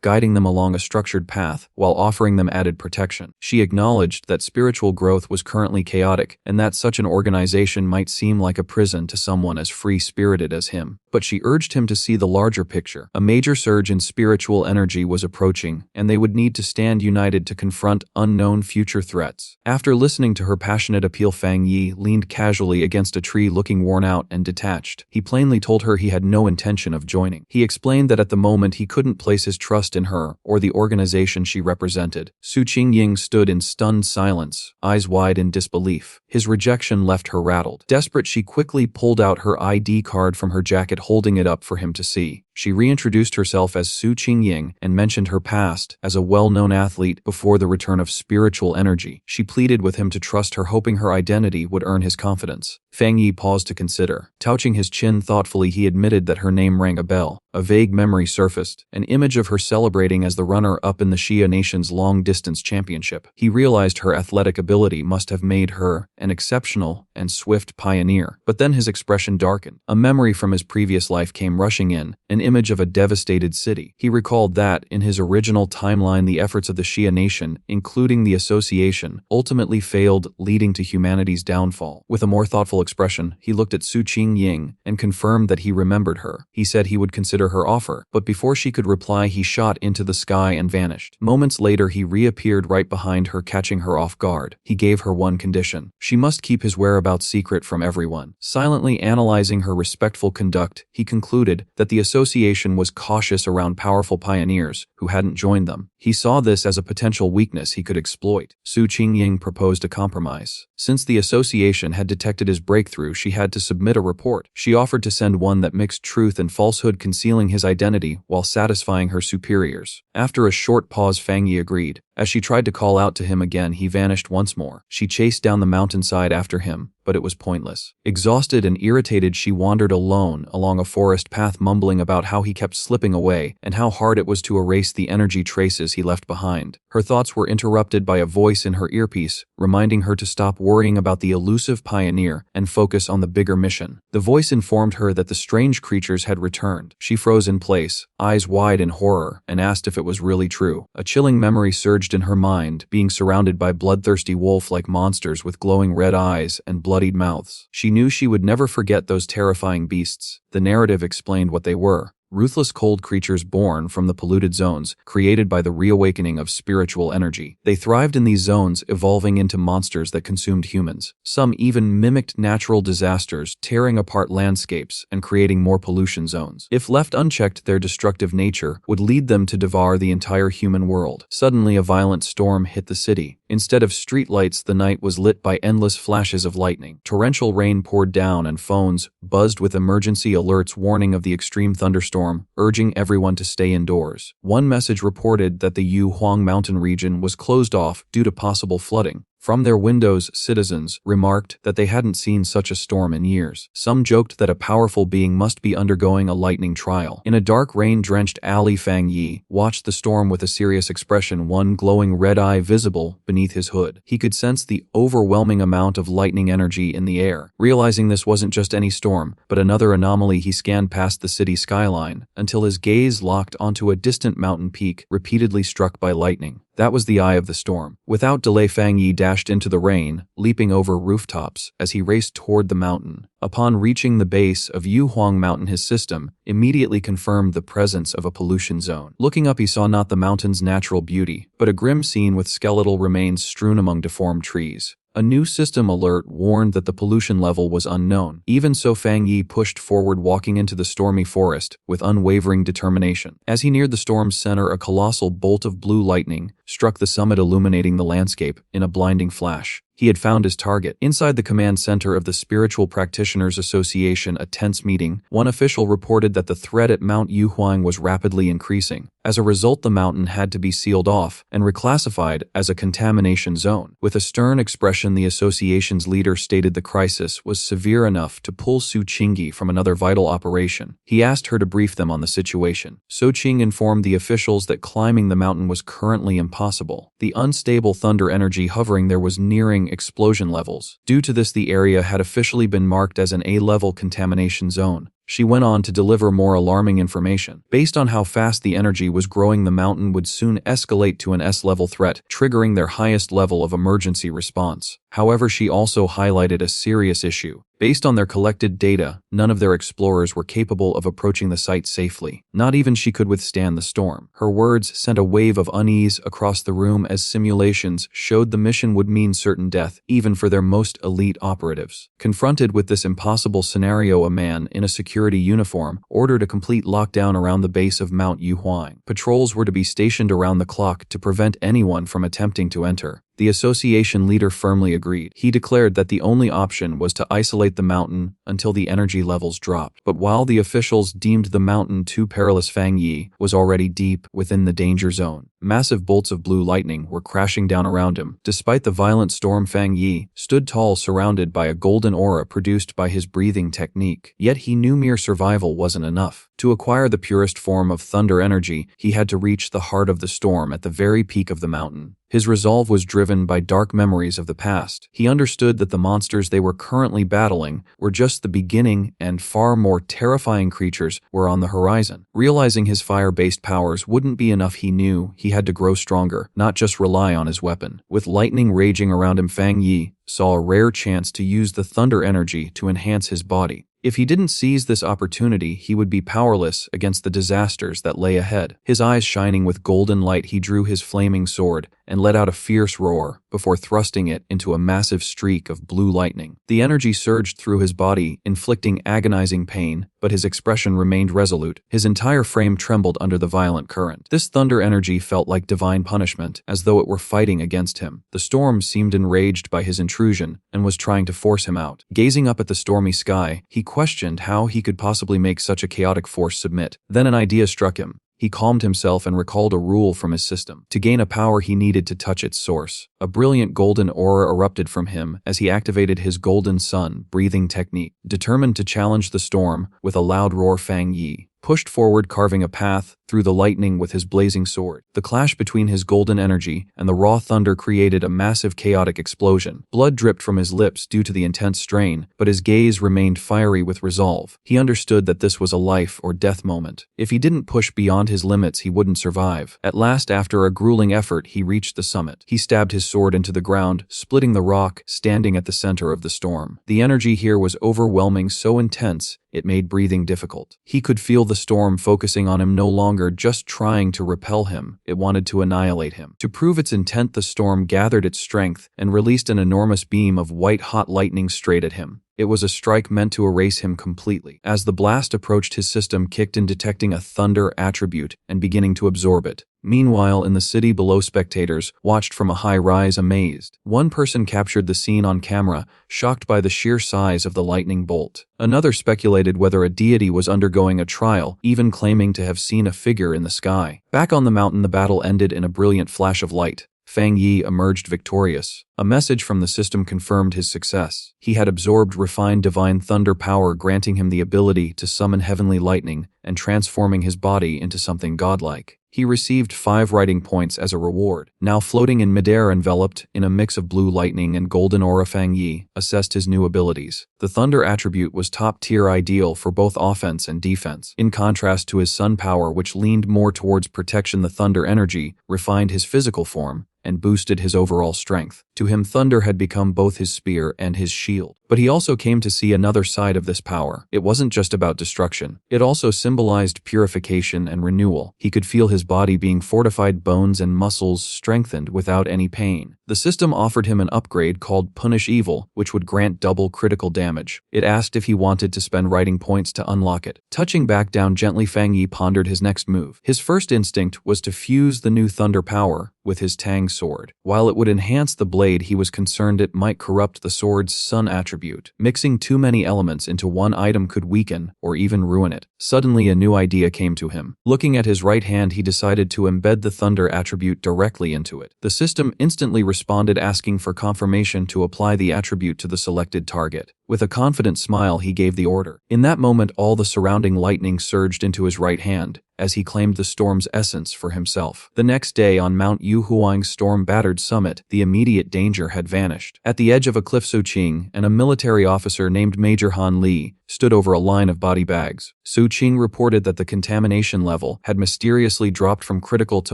guiding them along a structured path while offering them added protection. She acknowledged that spiritual growth was currently chaotic and that such an organization might seem like a prison to someone as free-spirited as him. But she urged him to see the larger picture. A major surge in spiritual energy was approaching, and they would need to stand united to confront unknown future threats. After listening to her passionate appeal, Fang Yi leaned casually against a tree, looking worn out and detached. He plainly told her he had no intention of joining. He explained that at the moment he couldn't place his trust in her or the organization she represented. Su Qingying stood in stunned silence, eyes wide in disbelief. His rejection left her rattled. Desperate, she quickly pulled out her ID card from her jacket, holding it up for him to see. She reintroduced herself as Su Qingying and mentioned her past as a well-known athlete before the return of spiritual energy. She pleaded with him to trust her, hoping her identity would earn his confidence. Fang Yi paused to consider. Touching his chin thoughtfully, he admitted that her name rang a bell. A vague memory surfaced, an image of her celebrating as the runner-up in the Shia nation's long-distance championship. He realized her athletic ability must have made her an exceptional and swift pioneer. But then his expression darkened. A memory from his previous life came rushing in, an image of a devastated city. He recalled that, in his original timeline, the efforts of the Shia nation, including the association, ultimately failed, leading to humanity's downfall. With a more thoughtful expression, he looked at Su Qingying and confirmed that he remembered her. He said he would consider her offer, but before she could reply, he shot into the sky and vanished. Moments later, he reappeared right behind her, catching her off guard. He gave her one condition. She must keep his whereabouts secret from everyone. Silently analyzing her respectful conduct, he concluded that the association was cautious around powerful pioneers who hadn't joined them. He saw this as a potential weakness he could exploit. Su Qingying proposed a compromise. Since the association had detected his breakthrough, she had to submit a report. She offered to send one that mixed truth and falsehood, concealing his identity while satisfying her superiors. After a short pause, Fang Yi agreed. As she tried to call out to him again, he vanished once more. She chased down the mountainside after him, but it was pointless. Exhausted and irritated, she wandered alone along a forest path, mumbling about how he kept slipping away and how hard it was to erase the energy traces he left behind. Her thoughts were interrupted by a voice in her earpiece, reminding her to stop worrying about the elusive pioneer and focus on the bigger mission. The voice informed her that the strange creatures had returned. She froze in place, eyes wide in horror, and asked if it was really true. A chilling memory surged in her mind, being surrounded by bloodthirsty wolf-like monsters with glowing red eyes and bloodied mouths. She knew she would never forget those terrifying beasts. The narrative explained what they were. Ruthless, cold creatures born from the polluted zones, created by the reawakening of spiritual energy. They thrived in these zones, evolving into monsters that consumed humans. Some even mimicked natural disasters, tearing apart landscapes and creating more pollution zones. If left unchecked, their destructive nature would lead them to devour the entire human world. Suddenly, a violent storm hit the city. Instead of streetlights, the night was lit by endless flashes of lightning. Torrential rain poured down and phones buzzed with emergency alerts warning of the extreme thunderstorm, urging everyone to stay indoors. One message reported that the Yu Huang mountain region was closed off due to possible flooding. From their windows, citizens remarked that they hadn't seen such a storm in years. Some joked that a powerful being must be undergoing a lightning trial. In a dark, rain-drenched alley, Fang Yi watched the storm with a serious expression, one glowing red eye visible beneath his hood. He could sense the overwhelming amount of lightning energy in the air. Realizing this wasn't just any storm, but another anomaly, he scanned past the city skyline until his gaze locked onto a distant mountain peak repeatedly struck by lightning. That was the eye of the storm. Without delay, Fang Yi dashed into the rain, leaping over rooftops as he raced toward the mountain. Upon reaching the base of Yu Huang Mountain, his system immediately confirmed the presence of a pollution zone. Looking up, he saw not the mountain's natural beauty, but a grim scene with skeletal remains strewn among deformed trees. A new system alert warned that the pollution level was unknown. Even so, Fang Yi pushed forward, walking into the stormy forest with unwavering determination. As he neared the storm's center, a colossal bolt of blue lightning struck the summit, illuminating the landscape in a blinding flash. He had found his target. Inside the command center of the Spiritual Practitioners Association, a tense meeting, one official reported that the threat at Mount Yuhuang was rapidly increasing. As a result, the mountain had to be sealed off and reclassified as a contamination zone. With a stern expression, the association's leader stated the crisis was severe enough to pull Su Qingyi from another vital operation. He asked her to brief them on the situation. Su Qing informed the officials that climbing the mountain was currently impossible. The unstable thunder energy hovering there was nearing explosion levels. Due to this, the area had officially been marked as an A-level contamination zone. She went on to deliver more alarming information. Based on how fast the energy was growing, the mountain would soon escalate to an S-level threat, triggering their highest level of emergency response. However, she also highlighted a serious issue. Based on their collected data, none of their explorers were capable of approaching the site safely. Not even she could withstand the storm. Her words sent a wave of unease across the room as simulations showed the mission would mean certain death, even for their most elite operatives. Confronted with this impossible scenario, a man in a security uniform ordered a complete lockdown around the base of Mount Yuhuang. Patrols were to be stationed around the clock to prevent anyone from attempting to enter. The association leader firmly agreed. He declared that the only option was to isolate the mountain until the energy levels dropped. But while the officials deemed the mountain too perilous, Fang Yi was already deep within the danger zone. Massive bolts of blue lightning were crashing down around him. Despite the violent storm, Fang Yi stood tall, surrounded by a golden aura produced by his breathing technique. Yet he knew mere survival wasn't enough. To acquire the purest form of thunder energy, he had to reach the heart of the storm at the very peak of the mountain. His resolve was driven by dark memories of the past. He understood that the monsters they were currently battling were just the beginning, and far more terrifying creatures were on the horizon. Realizing his fire-based powers wouldn't be enough, he knew he had to grow stronger, not just rely on his weapon. With lightning raging around him, Fang Yi saw a rare chance to use the thunder energy to enhance his body. If he didn't seize this opportunity, he would be powerless against the disasters that lay ahead. His eyes shining with golden light, he drew his flaming sword and let out a fierce roar before thrusting it into a massive streak of blue lightning. The energy surged through his body, inflicting agonizing pain, but his expression remained resolute. His entire frame trembled under the violent current. This thunder energy felt like divine punishment, as though it were fighting against him. The storm seemed enraged by his intrusion and was trying to force him out. Gazing up at the stormy sky, he questioned how he could possibly make such a chaotic force submit. Then an idea struck him. He calmed himself and recalled a rule from his system. To gain a power, he needed to touch its source. A brilliant golden aura erupted from him as he activated his golden sun breathing technique. Determined to challenge the storm, with a loud roar, Fang Yi pushed forward, carving a path through the lightning with his blazing sword. The clash between his golden energy and the raw thunder created a massive chaotic explosion. Blood dripped from his lips due to the intense strain, but his gaze remained fiery with resolve. He understood that this was a life or death moment. If he didn't push beyond his limits, he wouldn't survive. At last, after a grueling effort, he reached the summit. He stabbed his sword into the ground, splitting the rock, standing at the center of the storm. The energy here was overwhelming, so intense it made breathing difficult. He could feel the storm focusing on him, no longer just trying to repel him. It wanted to annihilate him. To prove its intent, the storm gathered its strength and released an enormous beam of white-hot lightning straight at him. It was a strike meant to erase him completely. As the blast approached, his system kicked in, detecting a thunder attribute and beginning to absorb it. Meanwhile, in the city below, spectators watched from a high rise, amazed. One person captured the scene on camera, shocked by the sheer size of the lightning bolt. Another speculated whether a deity was undergoing a trial, even claiming to have seen a figure in the sky. Back on the mountain, the battle ended in a brilliant flash of light. Fang Yi emerged victorious. A message from the system confirmed his success. He had absorbed refined divine thunder power, granting him the ability to summon heavenly lightning and transforming his body into something godlike. He received 5 writing points as a reward. Now floating in midair, enveloped in a mix of blue lightning and golden aura, Fang Yi assessed his new abilities. The thunder attribute was top-tier, ideal for both offense and defense. In contrast to his sun power, which leaned more towards protection, the thunder energy refined his physical form and boosted his overall strength. To him, thunder had become both his spear and his shield. But he also came to see another side of this power. It wasn't just about destruction. It also symbolized purification and renewal. He could feel his body being fortified, bones and muscles strengthened without any pain. The system offered him an upgrade called Punish Evil, which would grant double critical damage. It asked if he wanted to spend writing points to unlock it. Touching back down gently, Fang Yi pondered his next move. His first instinct was to fuse the new thunder power with his Tang sword. While it would enhance the blade, he was concerned it might corrupt the sword's sun attribute. Mixing too many elements into one item could weaken or even ruin it. Suddenly, a new idea came to him. Looking at his right hand, he decided to embed the thunder attribute directly into it. The system instantly responded, asking for confirmation to apply the attribute to the selected target. With a confident smile, he gave the order. In that moment, all the surrounding lightning surged into his right hand, as he claimed the storm's essence for himself. The next day, on Mount Yuhuang's storm-battered summit, the immediate danger had vanished. At the edge of a cliff, Su Qing and a military officer named Major Han Li stood over a line of body bags. Su Qing reported that the contamination level had mysteriously dropped from critical to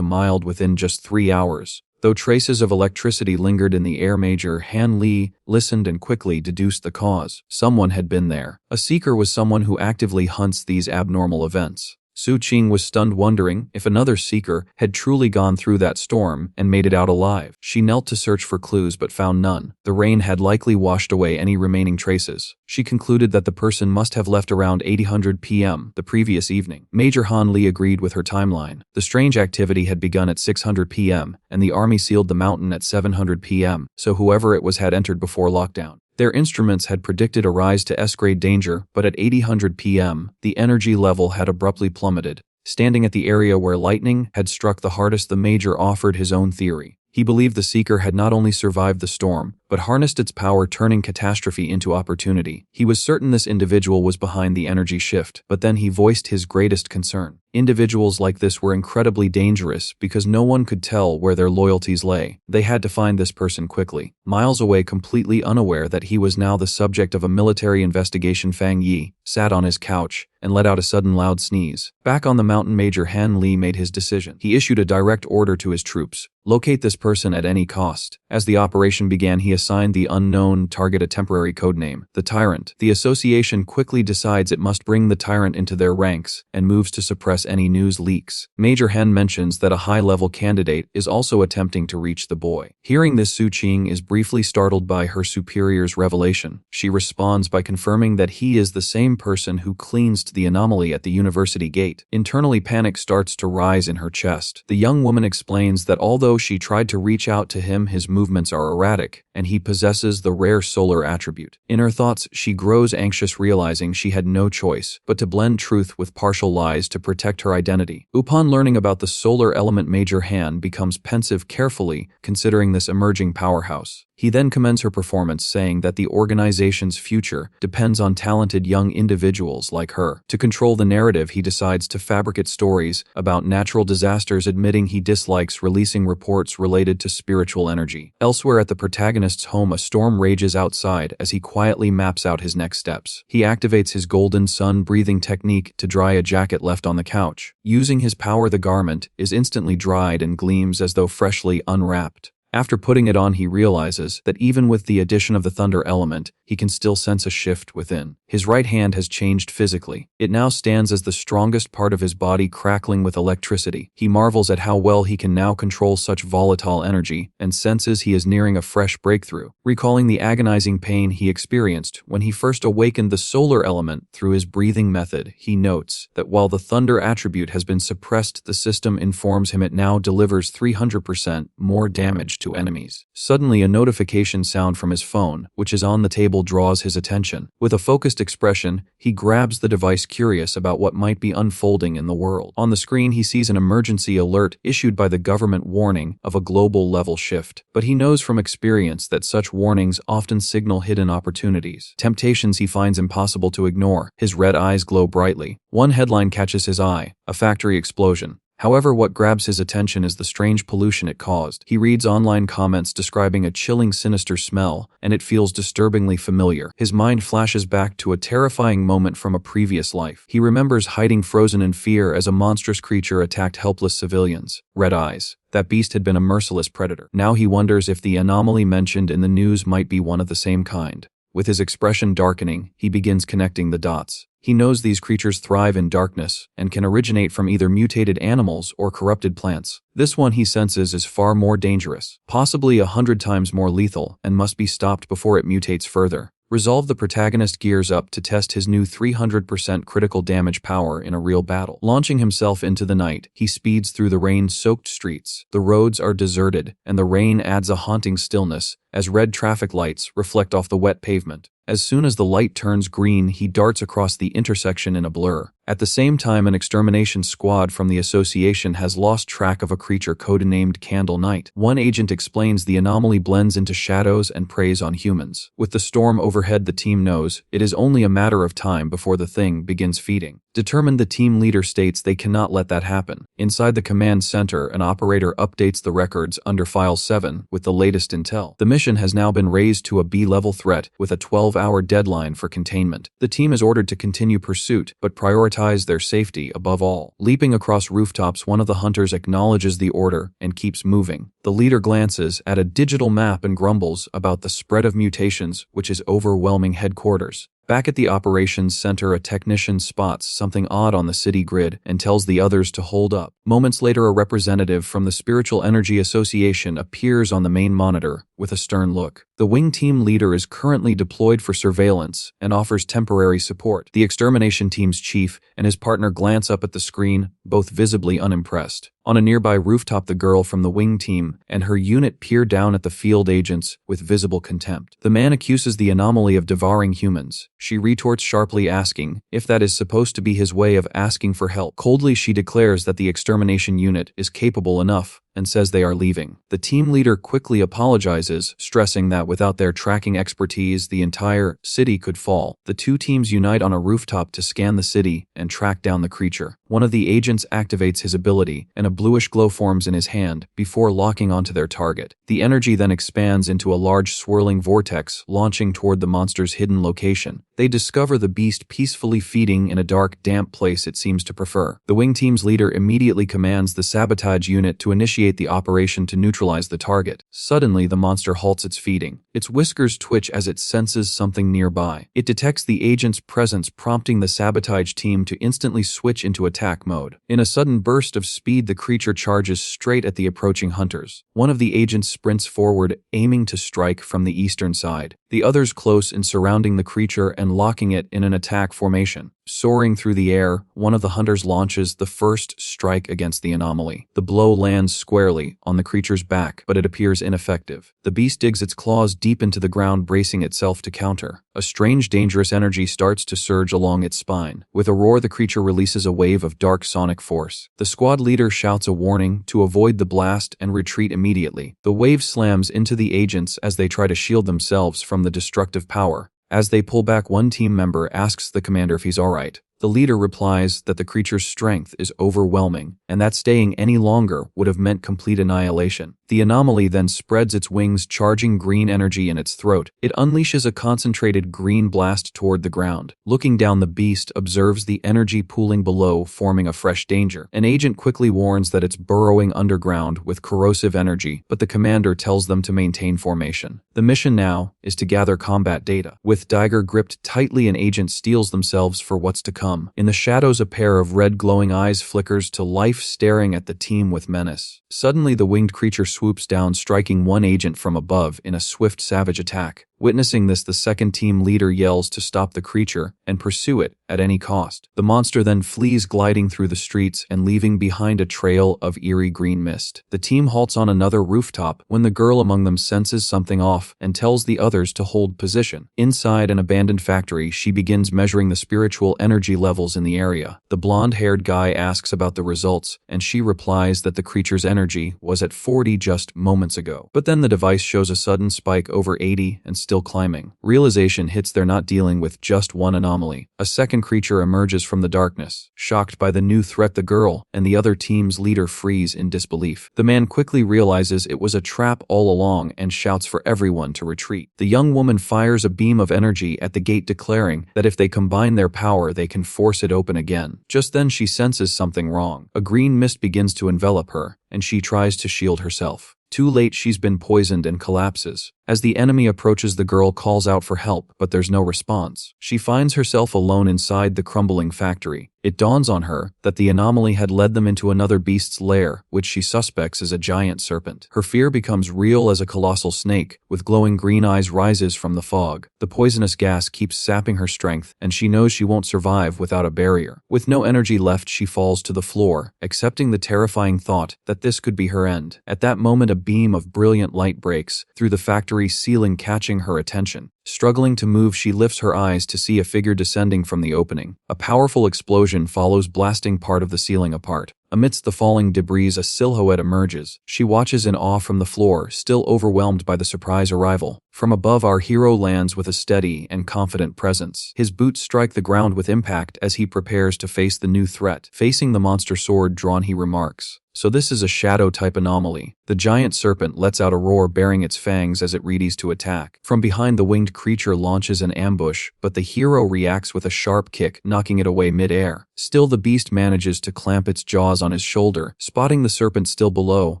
mild within just 3 hours. Though traces of electricity lingered in the air, Major Han Li listened and quickly deduced the cause. Someone had been there. A seeker was someone who actively hunts these abnormal events. Su Qing was stunned, wondering if another seeker had truly gone through that storm and made it out alive. She knelt to search for clues but found none. The rain had likely washed away any remaining traces. She concluded that the person must have left around 8:00 p.m. the previous evening. Major Han Li agreed with her timeline. The strange activity had begun at 6:00 p.m., and the army sealed the mountain at 7:00 p.m., so whoever it was had entered before lockdown. Their instruments had predicted a rise to S-grade danger, but at 8:00 p.m., the energy level had abruptly plummeted. Standing at the area where lightning had struck the hardest, the Major offered his own theory. He believed the seeker had not only survived the storm, but harnessed its power, turning catastrophe into opportunity. He was certain this individual was behind the energy shift, but then he voiced his greatest concern. Individuals like this were incredibly dangerous because no one could tell where their loyalties lay. They had to find this person quickly. Miles away, completely unaware that he was now the subject of a military investigation, Fang Yi sat on his couch and let out a sudden loud sneeze. Back on the mountain, Major Han Li made his decision. He issued a direct order to his troops: locate this person at any cost. As the operation began, he assigned the unknown target a temporary codename, the Tyrant. The association quickly decides it must bring the Tyrant into their ranks and moves to suppress any news leaks. Major Han mentions that a high-level candidate is also attempting to reach the boy. Hearing this, Su Qing is briefly startled by her superior's revelation. She responds by confirming that he is the same person who cleansed the anomaly at the university gate. Internally, panic starts to rise in her chest. The young woman explains that although she tried to reach out to him, his movements are erratic, and he possesses the rare solar attribute. In her thoughts, she grows anxious, realizing she had no choice but to blend truth with partial lies to protect her identity. Upon learning about the solar element, Major Han becomes pensive, carefully considering this emerging powerhouse. He then commends her performance, saying that the organization's future depends on talented young individuals like her. To control the narrative, he decides to fabricate stories about natural disasters, admitting he dislikes releasing reports related to spiritual energy. Elsewhere at the protagonist's home, a storm rages outside as he quietly maps out his next steps. He activates his golden sun breathing technique to dry a jacket left on the couch. Using his power, the garment is instantly dried and gleams as though freshly unwrapped. After putting it on, he realizes that even with the addition of the thunder element, he can still sense a shift within. His right hand has changed physically. It now stands as the strongest part of his body, crackling with electricity. He marvels at how well he can now control such volatile energy and senses he is nearing a fresh breakthrough. Recalling the agonizing pain he experienced when he first awakened the solar element through his breathing method, he notes that while the thunder attribute has been suppressed, the system informs him it now delivers 300% more damage to enemies. Suddenly, a notification sound from his phone, which is on the table, draws his attention. With a focused expression, he grabs the device, curious about what might be unfolding in the world. On the screen, he sees an emergency alert issued by the government, warning of a global level shift. But he knows from experience that such warnings often signal hidden opportunities, temptations he finds impossible to ignore. His red eyes glow brightly. One headline catches his eye: a factory explosion. However, what grabs his attention is the strange pollution it caused. He reads online comments describing a chilling, sinister smell, and it feels disturbingly familiar. His mind flashes back to a terrifying moment from a previous life. He remembers hiding frozen in fear as a monstrous creature attacked helpless civilians. Red eyes. That beast had been a merciless predator. Now he wonders if the anomaly mentioned in the news might be one of the same kind. With his expression darkening, he begins connecting the dots. He knows these creatures thrive in darkness and can originate from either mutated animals or corrupted plants. This one, he senses, is far more dangerous, possibly 100 times more lethal, and must be stopped before it mutates further. Resolve, the protagonist gears up to test his new 300% critical damage power in a real battle. Launching himself into the night, he speeds through the rain-soaked streets. The roads are deserted, and the rain adds a haunting stillness as red traffic lights reflect off the wet pavement. As soon as the light turns green, he darts across the intersection in a blur. At the same time, an extermination squad from the association has lost track of a creature codenamed Candle Night. One agent explains the anomaly blends into shadows and preys on humans. With the storm overhead, the team knows it is only a matter of time before the thing begins feeding. Determined, the team leader states they cannot let that happen. Inside the command center, an operator updates the records under File 7 with the latest intel. The mission has now been raised to a B-level threat with a 12-hour deadline for containment. The team is ordered to continue pursuit, but prioritize their safety above all. Leaping across rooftops, one of the hunters acknowledges the order and keeps moving. The leader glances at a digital map and grumbles about the spread of mutations, which is overwhelming headquarters. Back at the operations center, a technician spots something odd on the city grid and tells the others to hold up. Moments later, a representative from the Spiritual Energy Association appears on the main monitor with a stern look. The wing team leader is currently deployed for surveillance and offers temporary support. The extermination team's chief and his partner glance up at the screen, both visibly unimpressed. On a nearby rooftop, the girl from the wing team and her unit peer down at the field agents with visible contempt. The man accuses the anomaly of devouring humans. She retorts sharply, asking if that is supposed to be his way of asking for help. Coldly, she declares that the extermination unit is capable enough and says they are leaving. The team leader quickly apologizes, stressing that without their tracking expertise, the entire city could fall. The two teams unite on a rooftop to scan the city and track down the creature. One of the agents activates his ability, and a bluish glow forms in his hand before locking onto their target. The energy then expands into a large swirling vortex, launching toward the monster's hidden location. They discover the beast peacefully feeding in a dark, damp place it seems to prefer. The wing team's leader immediately commands the sabotage unit to initiate the operation to neutralize the target. Suddenly, the monster halts its feeding. Its whiskers twitch as it senses something nearby. It detects the agent's presence, prompting the sabotage team to instantly switch into attack mode. In a sudden burst of speed, the creature charges straight at the approaching hunters. One of the agents sprints forward, aiming to strike from the eastern side. The others close in, surrounding the creature and locking it in an attack formation. Soaring through the air, one of the hunters launches the first strike against the anomaly. The blow lands squarely on the creature's back, but it appears ineffective. The beast digs its claws deep into the ground, bracing itself to counter. A strange, dangerous energy starts to surge along its spine. With a roar, the creature releases a wave of dark sonic force. The squad leader shouts a warning to avoid the blast and retreat immediately. The wave slams into the agents as they try to shield themselves from the destructive power. As they pull back, one team member asks the commander if he's alright. The leader replies that the creature's strength is overwhelming, and that staying any longer would have meant complete annihilation. The anomaly then spreads its wings, charging green energy in its throat. It unleashes a concentrated green blast toward the ground. Looking down, the beast observes the energy pooling below, forming a fresh danger. An agent quickly warns that it's burrowing underground with corrosive energy, but the commander tells them to maintain formation. The mission now is to gather combat data. With dagger gripped tightly, an agent steels themselves for what's to come. In the shadows, a pair of red glowing eyes flickers to life, staring at the team with menace. Suddenly, the winged creature swoops down, striking one agent from above in a swift, savage attack. Witnessing this, the second team leader yells to stop the creature and pursue it at any cost. The monster then flees, gliding through the streets and leaving behind a trail of eerie green mist. The team halts on another rooftop when the girl among them senses something off and tells the others to hold position. Inside an abandoned factory, she begins measuring the spiritual energy levels in the area. The blonde-haired guy asks about the results, and she replies that the creature's energy was at 40 just moments ago. But then the device shows a sudden spike over 80 and still climbing. Realization hits they're not dealing with just one anomaly. A second creature emerges from the darkness. Shocked by the new threat, the girl and the other team's leader freeze in disbelief. The man quickly realizes it was a trap all along and shouts for everyone to retreat. The young woman fires a beam of energy at the gate, declaring that if they combine their power, they can force it open again. Just then, she senses something wrong. A green mist begins to envelop her, and she tries to shield herself. Too late, she's been poisoned and collapses. As the enemy approaches, the girl calls out for help, but there's no response. She finds herself alone inside the crumbling factory. It dawns on her that the anomaly had led them into another beast's lair, which she suspects is a giant serpent. Her fear becomes real as a colossal snake, with glowing green eyes, rises from the fog. The poisonous gas keeps sapping her strength, and she knows she won't survive without a barrier. With no energy left, she falls to the floor, accepting the terrifying thought that this could be her end. At that moment, a beam of brilliant light breaks through the factory ceiling, catching her attention. Struggling to move, she lifts her eyes to see a figure descending from the opening. A powerful explosion follows, blasting part of the ceiling apart. Amidst the falling debris, a silhouette emerges. She watches in awe from the floor, still overwhelmed by the surprise arrival. From above, our hero lands with a steady and confident presence. His boots strike the ground with impact as he prepares to face the new threat. Facing the monster sword drawn, he remarks, "So this is a shadow-type anomaly." The giant serpent lets out a roar, baring its fangs as it readies to attack. From behind, the winged creature launches an ambush, but the hero reacts with a sharp kick, knocking it away mid-air. Still, the beast manages to clamp its jaws on his shoulder. Spotting the serpent still below,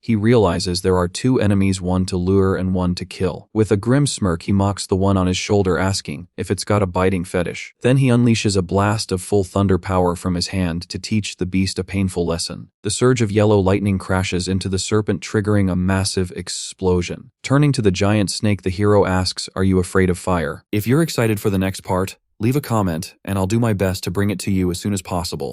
he realizes there are two enemies, one to lure and one to kill. With a grim smirk, he mocks the one on his shoulder, asking if it's got a biting fetish. Then he unleashes a blast of full thunder power from his hand to teach the beast a painful lesson. The surge of yellow lightning crashes into the serpent, triggering a massive explosion. Turning to the giant snake, the hero asks, "Are you afraid of fire?" If you're excited for the next part, leave a comment, and I'll do my best to bring it to you as soon as possible.